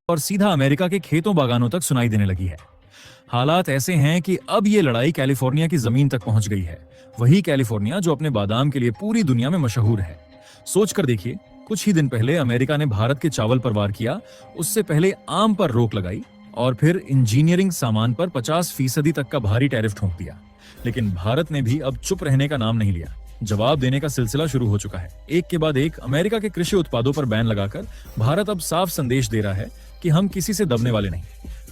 और सीधा अमेरिका के खेतों बागानों तक सुनाई देने लगी है। हालात ऐसे हैं कि अब ये लड़ाई कैलिफोर्निया की जमीन तक पहुंच गई है। वही कैलिफोर्निया जो अपने बादाम के लिए पूरी दुनिया में मशहूर है। सोच कर देखिए, कुछ ही दिन पहले अमेरिका ने भारत के चावल पर वार किया, उससे पहले आम पर रोक लगाई और फिर इंजीनियरिंग सामान पर 50% तक का भारी टैरिफ ठोक दिया। लेकिन भारत ने भी अब चुप रहने का नाम नहीं लिया। जवाब देने का सिलसिला शुरू हो चुका है। एक के बाद एक अमेरिका के कृषि उत्पादों पर बैन लगाकर भारत अब साफ संदेश दे रहा है कि हम किसी से दबने वाले नहीं।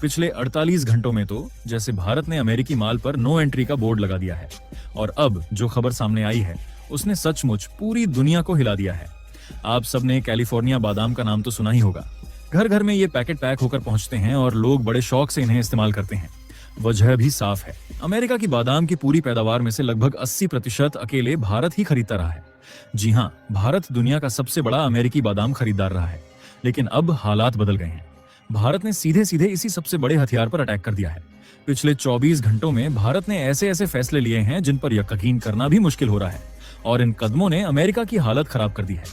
पिछले 48 घंटों में तो जैसे भारत ने अमेरिकी माल पर नो एंट्री का बोर्ड लगा दिया है। और अब जो खबर सामने आई है उसने सचमुच पूरी दुनिया को हिला दिया है। आप सबने कैलिफोर्निया बादाम का नाम तो सुना ही होगा। घर घर में ये पैकेट पैक होकर पहुंचते हैं और लोग बड़े शौक से इन्हें इस्तेमाल करते हैं। वजह भी साफ है, अमेरिका की बादाम की पूरी पैदावार में से लगभग 80% अकेले भारत ही खरीदता रहा है। जी हाँ, भारत दुनिया का सबसे बड़ा अमेरिकी बादाम खरीदार रहा है। लेकिन अब हालात बदल गए हैं। भारत ने सीधे सीधे इसी सबसे बड़े हथियार पर अटैक कर दिया है। पिछले 24 घंटों में भारत ने ऐसे ऐसे फैसले लिए हैं जिन पर यकीन करना भी मुश्किल हो रहा है। और इन कदमों ने अमेरिका की हालत खराब कर दी है।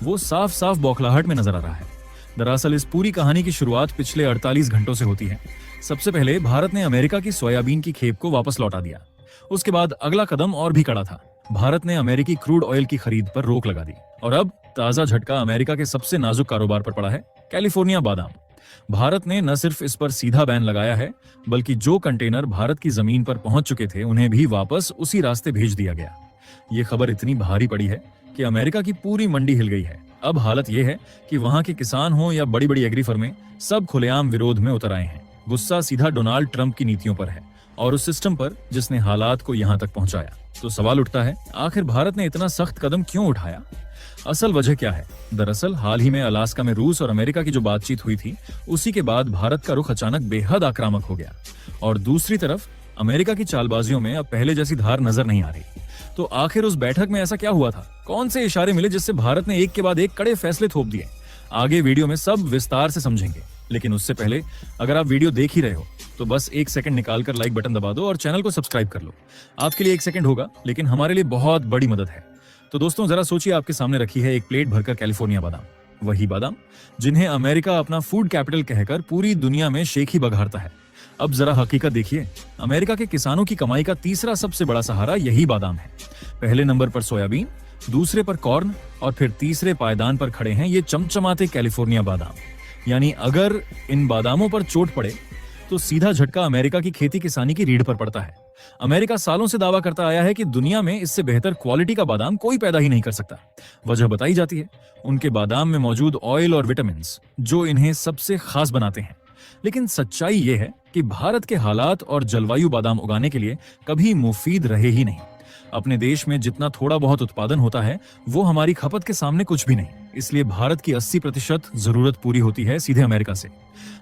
वो साफ साफ बौखलाहट में नजर आ रहा है। दरअसल इस पूरी कहानी की शुरुआत पिछले 48 घंटों से होती है। सबसे पहले भारत ने अमेरिका की सोयाबीन की खेप को वापस लौटा दिया। उसके बाद अगला कदम और भी कड़ा था। भारत ने अमेरिकी क्रूड ऑयल की खरीद पर रोक लगा दी। और अब ताजा झटका अमेरिका के सबसे नाजुक कारोबार पर पड़ा है, कैलिफोर्निया बादाम। भारत ने न सिर्फ इस पर सीधा बैन लगाया है, बल्कि जो कंटेनर भारत की जमीन पर पहुंच चुके थे उन्हें भी वापस उसी रास्ते भेज दिया गया। ये खबर इतनी भारी पड़ी है कि अमेरिका की पूरी मंडी हिल गई है। अब हालत यह है कि वहां के किसान हो या बड़ी बड़ी एग्री फर्में, सब खुलेआम विरोध में उतर आए हैं। गुस्सा सीधा डोनाल्ड ट्रंप की नीतियों पर है और उस सिस्टम पर जिसने हालात को यहां तक पहुंचाया। तो सवाल उठता है, आखिर भारत ने इतना सख्त कदम क्यों उठाया? असल वजह क्या है? दरअसल हाल ही में अलास्का में रूस और अमेरिका की जो बातचीत हुई थी, उसी के बाद भारत का रुख अचानक बेहद आक्रामक हो गया। और दूसरी तरफ अमेरिका की चालबाजियों में अब पहले जैसी धार नजर नहीं आ रही। तो आखिर उस बैठक में ऐसा क्या हुआ था? कौन से इशारे मिले जिससे भारत ने एक के बाद एक कड़े फैसले थोप दिए? आगे वीडियो में सब विस्तार से समझेंगे। लेकिन उससे पहले अगर आप वीडियो देख ही रहे हो तो बस एक सेकंड निकालकर लाइक बटन दबा दो और चैनल को सब्सक्राइब कर लो। आपके लिए एक सेकंड होगा, लेकिन हमारे लिए बहुत बड़ी मदद है। तो दोस्तों जरा सोचिए, आपके सामने रखी है एक प्लेट भरकर कैलिफोर्निया बादाम। वही बादाम जिन्हें अमेरिका अपना फूड कैपिटल कहकर पूरी दुनिया में शेख ही बघारता है। अब जरा हकीकत देखिए, अमेरिका के किसानों की कमाई का तीसरा सबसे बड़ा सहारा यही बादाम है। पहले नंबर पर सोयाबीन, दूसरे पर कॉर्न और फिर तीसरे पायदान पर खड़े हैं ये चमचमाते कैलिफोर्निया बादाम। यानी अगर इन बादामों पर चोट पड़े तो सीधा झटका अमेरिका की खेती किसानी की रीढ़ पर पड़ता है। अमेरिका सालों से दावा करता आया है कि दुनिया में इससे बेहतर क्वालिटी का बादाम कोई पैदा ही नहीं कर सकता। वजह बताई जाती है उनके बादाम में मौजूद ऑयल और विटामिन, जो इन्हें सबसे खास बनाते हैं। लेकिन सच्चाई यह है कि भारत के हालात और जलवायु बादाम उगाने के लिए कभी मुफीद रहे ही नहीं। अपने देश में जितना थोड़ा बहुत उत्पादन होता है वो हमारी खपत के सामने कुछ भी नहीं। इसलिए भारत की 80% जरूरत पूरी होती है सीधे अमेरिका से।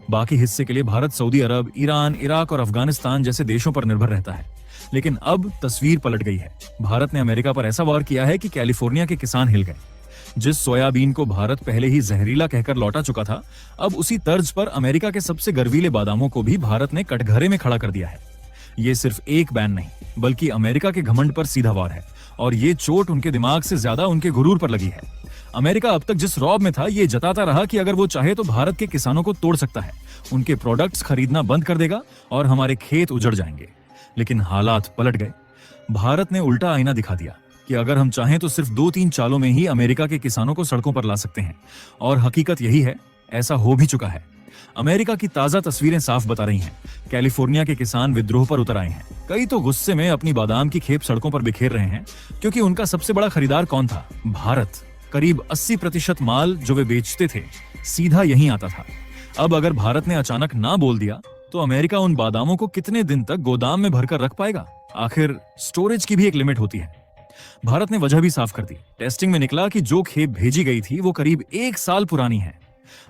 बाकी हिस्से के लिए भारत सऊदी अरब, ईरान, इराक और अफगानिस्तान जैसे देशों पर निर्भर रहता है। लेकिन अब तस्वीर पलट गई है। भारत ने अमेरिका पर ऐसा वार किया है कि कैलिफोर्निया के किसान हिल गए। जिस सोयाबीन को भारत पहले ही जहरीला कहकर लौटा चुका था, अब उसी तर्ज पर अमेरिका के सबसे गर्वीले बादामों को भी भारत ने कटघरे में खड़ा कर दिया है। ये सिर्फ एक बैन नहीं, बल्कि अमेरिका के घमंड पर सीधा वार है। और ये चोट उनके दिमाग से ज्यादा उनके गुरूर पर लगी है। अमेरिका अब तक जिस रौब में था, ये जताता रहा कि अगर वो चाहे तो भारत के किसानों को तोड़ सकता है, उनके प्रोडक्ट्स खरीदना बंद कर देगा और हमारे खेत उजड़ जाएंगे। लेकिन हालात पलट गए। भारत ने उल्टा आईना दिखा दिया कि अगर हम चाहें तो सिर्फ 2-3 चालों में ही अमेरिका के किसानों को सड़कों पर ला सकते हैं। और हकीकत यही है, ऐसा हो भी चुका है। अमेरिका की ताजा तस्वीरें साफ बता रही हैं। कैलिफोर्निया के किसान विद्रोह पर उतर आए हैं। कई तो गुस्से में अपनी बादाम की खेप सड़कों पर बिखेर रहे हैं, क्योंकि उनका सबसे बड़ा खरीदार कौन था? भारत। करीब 80% माल जो वे बेचते थे सीधा यहीं आता था। अब अगर भारत ने अचानक ना बोल दिया तो अमेरिका उन बादामों को कितने दिन तक गोदाम में भरकर रख पाएगा? आखिर स्टोरेज की भी एक लिमिट होती है। भारत ने वजह भी साफ कर दी। टेस्टिंग में निकला कि जो खेप भेजी गई थी वो करीब 1 साल पुरानी है।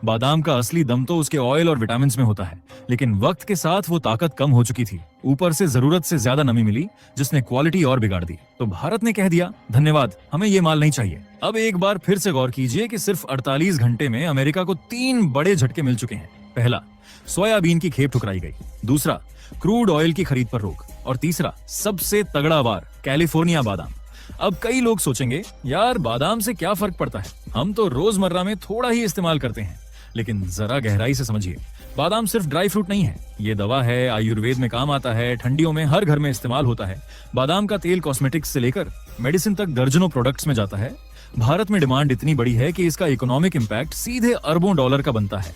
बादाम का असली दम तो उसके ऑयल और विटामिन में होता है, लेकिन वक्त के साथ वो ताकत कम हो चुकी थी। ऊपर से जरूरत से ज्यादा नमी मिली, जिसने क्वालिटी और बिगाड़ दी। तो भारत ने कह दिया, धन्यवाद, हमें ये माल नहीं चाहिए। अब एक बार फिर से गौर कीजिए कि सिर्फ 48 घंटे में अमेरिका को 3 बड़े झटके मिल चुके हैं। पहला, सोयाबीन की खेप ठुकराई गई। दूसरा, क्रूड ऑयल की खरीद पर रोक। और तीसरा, सबसे तगड़ा वार, कैलिफोर्निया बादाम। अब कई लोग सोचेंगे, यार बादाम से क्या फर्क पड़ता है, हम तो रोजमर्रा में थोड़ा ही इस्तेमाल करते हैं। लेकिन जरा गहराई से समझिए, बादाम सिर्फ ड्राई फ्रूट नहीं है, ये दवा है, आयुर्वेद में काम आता है, ठंडियों में हर घर में इस्तेमाल होता है। बादाम का तेल कॉस्मेटिक्स से लेकर मेडिसिन तक दर्जनों प्रोडक्ट्स में जाता है। भारत में डिमांड इतनी बड़ी है कि इसका इकोनॉमिक इम्पैक्ट सीधे अरबों डॉलर का बनता है।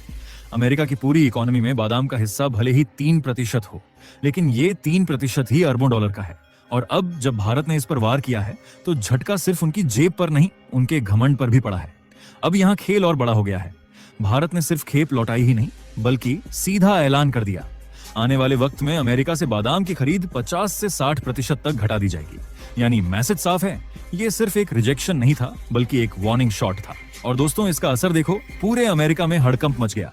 अमेरिका की पूरी इकोनॉमी में बादाम का हिस्सा भले ही 3% हो, लेकिन ये 3% ही अरबों डॉलर का है। और अब जब भारत ने इस पर वार किया है तो झटका सिर्फ उनकी जेब पर नहीं, उनके घमंड पर भी पड़ा है। अब यहाँ खेल और बड़ा हो गया है। भारत ने सिर्फ खेप लौटाई ही नहीं, बल्कि सीधा ऐलान कर दिया, आने वाले वक्त में अमेरिका से बादाम की खरीद 50 से 60% तक घटा दी जाएगी। यानी मैसेज साफ है, ये सिर्फ एक रिजेक्शन नहीं था, बल्कि एक वार्निंग शॉट था। और दोस्तों, इसका असर देखो, पूरे अमेरिका में हड़कंप मच गया।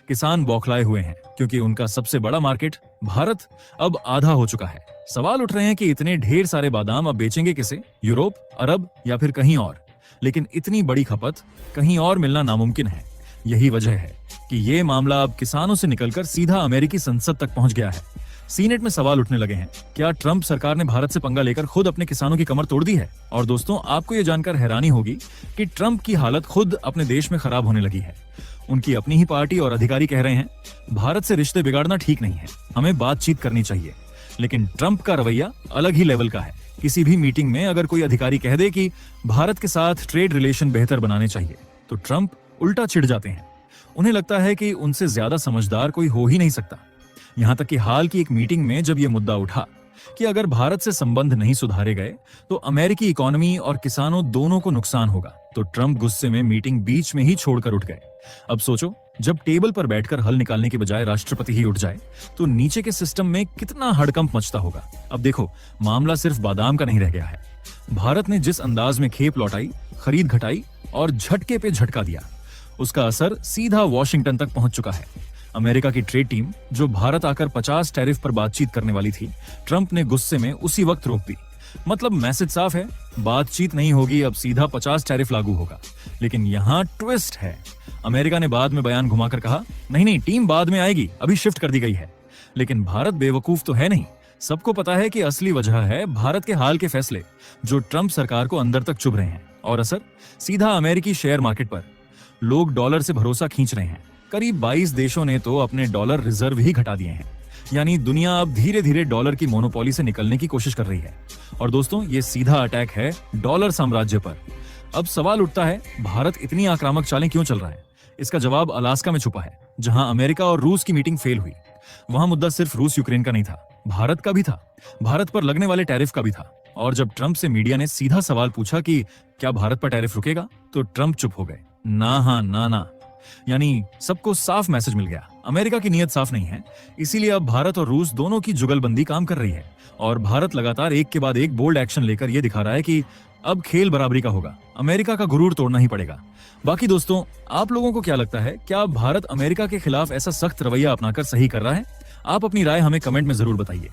किसान बौखलाए हुए हैं, क्योंकि उनका सबसे बड़ा मार्केट भारत अब आधा हो चुका है। सवाल उठ रहे हैं कि इतने ढेर सारे बादाम अब बेचेंगे किसे, यूरोप, अरब या फिर कहीं और। लेकिन इतनी बड़ी खपत कहीं और मिलना नामुमकिन है। यही वजह है कि ये मामला अब किसानों से निकलकर सीधा अमेरिकी संसद तक पहुंच गया है। सीनेट में सवाल उठने लगे हैं, क्या ट्रंप सरकार ने भारत से पंगा लेकर खुद अपने किसानों की कमर तोड़ दी है? और दोस्तों, आपको ये जानकर हैरानी होगी कि ट्रंप की हालत खुद अपने देश में खराब होने लगी है। उनकी अपनी ही पार्टी और अधिकारी कह रहे हैं, भारत से रिश्ते बिगाड़ना ठीक नहीं है, हमें बातचीत करनी चाहिए। लेकिन ट्रंप का रवैया अलग ही लेवल का है। किसी भी मीटिंग में अगर कोई अधिकारी कह दे कि भारत के साथ ट्रेड रिलेशन बेहतर बनाने चाहिए, तो ट्रंप उल्टा चिढ़ जाते हैं। उन्हें लगता है कि उनसे ज्यादा समझदार कोई हो ही नहीं सकता। यहां तक कि हाल की एक मीटिंग में जब यह मुद्दा उठा कि अगर भारत से संबंध नहीं सुधारे गए तो अमेरिकी इकोनॉमी और किसानों दोनों को नुकसान होगा, तो ट्रंप गुस्से में मीटिंग बीच में ही छोड़कर उठ गए। अब सोचो, जब टेबल पर बैठकर हल निकालने के बजाय राष्ट्रपति ही उठ जाए तो नीचे के सिस्टम में कितना हड़कंप मचता होगा। अब देखो, मामला सिर्फ बादाम का नहीं रह गया है। भारत ने जिस अंदाज में खेप लौटाई, खरीद घटाई और झटके पे झटका दिया, उसका असर सीधा वॉशिंगटन तक पहुंच चुका है। अमेरिका की ट्रेड टीम जो भारत आकर 50 टैरिफ पर बातचीत करने वाली थी, ट्रंप ने गुस्से में उसी वक्त रोक दी। मतलब मैसेज साफ है, बातचीत नहीं होगी, अब सीधा 50 टैरिफ लागू होगा। लेकिन यहाँ ट्विस्ट है, अमेरिका ने बाद में बयान घुमाकर कहा, नहीं, टीम बाद में आएगी, अभी शिफ्ट कर दी गई है। लेकिन भारत बेवकूफ तो है नहीं, सबको पता है कि असली वजह है भारत के हाल के फैसले, जो ट्रंप सरकार को अंदर तक चुभ रहे हैं। और असर सीधा अमेरिकी शेयर मार्केट पर। लोग डॉलर से भरोसा खींच रहे हैं। करीब 22 देशों ने तो अपने डॉलर रिजर्व ही घटा दिए हैं। यानी दुनिया अब धीरे धीरे डॉलर की मोनोपोली से निकलने की कोशिश कर रही है। और दोस्तों, ये सीधा अटैक है डॉलर साम्राज्य पर। अब सवाल उठता है, भारत इतनी आक्रामक चालें क्यों चल रहा है? इसका जवाब अलास्का में छुपा है, जहां अमेरिका और रूस की मीटिंग फेल हुई। वहां मुद्दा सिर्फ रूस यूक्रेन का नहीं था, भारत का भी था, भारत पर लगने वाले टैरिफ का भी था। और जब ट्रंप से मीडिया ने सीधा सवाल पूछा कि क्या भारत पर टैरिफ रुकेगा, तो ट्रंप चुप हो गए। ना हाँ ना। यानी सबको साफ मैसेज मिल गया, अमेरिका की नीयत साफ नहीं है। इसीलिए अब भारत और रूस दोनों की जुगलबंदी काम कर रही है। और भारत लगातार एक के बाद एक बोल्ड एक्शन लेकर यह दिखा रहा है कि अब खेल बराबरी का होगा, अमेरिका का गुरूर तोड़ना ही पड़ेगा। बाकी दोस्तों, आप लोगों को क्या लगता है, क्या भारत अमेरिका के खिलाफ ऐसा सख्त रवैया अपनाकर सही कर रहा है? आप अपनी राय हमें कमेंट में जरूर बताइए।